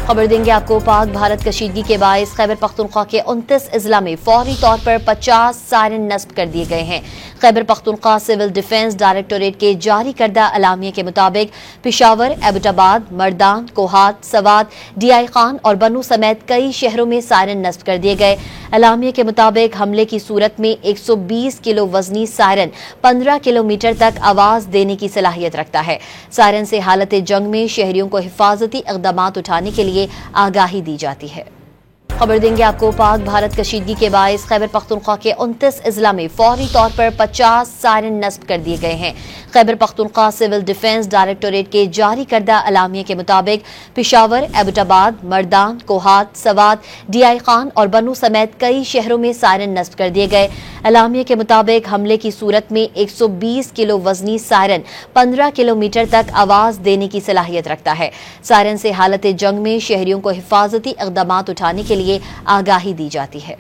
خبر دیں گے آپ کو پاک بھارت کشیدگی کے باعث خیبر پختونخوا کے 29 اضلاع میں فوری طور پر 50 سائرن نصب کر دیے گئے ہیں۔ Khyber Pakhtunkhwa civil defence directorate کے جاری کردہ اعلامیے کے مطابق پشاور، ایبٹ آباد، مردان، کوہات، سوات، ڈی آئی خان اور بنوں سمیت کئی شہروں میں سائرن نصب کر دیے گئے۔ اعلامیے کے مطابق حملے کی صورت میں 120 کلو وزنی سائرن 15 کلومیٹر تک آواز دینے کی صلاحیت رکھتا ہے۔ سائرن سے حالت جنگ میں شہریوں کو حفاظتی اقدامات اٹھانے کے لیے آگاہی دی جاتی ہے۔ خبر دیں گے آپ کو پاک بھارت کشیدگی کے باعث خیبر پختونخوا کے 29 اضلاع میں فوری طور پر 50 سائرن نصب کر دیے گئے ہیں۔ Khyber Pakhtunkhwa civil defence directorate کے جاری کردہ اعلامیے کے مطابق پشاور، ایبٹ آباد، مردان، کوہات، سوات، ڈی آئی خان اور بنوں سمیت کئی شہروں میں سائرن نصب کر دیے گئے۔ اعلامیے کے مطابق حملے کی صورت میں 120 کلو وزنی سائرن 15 کلومیٹر تک آواز دینے کی صلاحیت رکھتا ہے۔ سائرن سے حالت جنگ میں شہریوں کو حفاظتی اقدامات اٹھانے کے لیے آگاہی دی جاتی ہے۔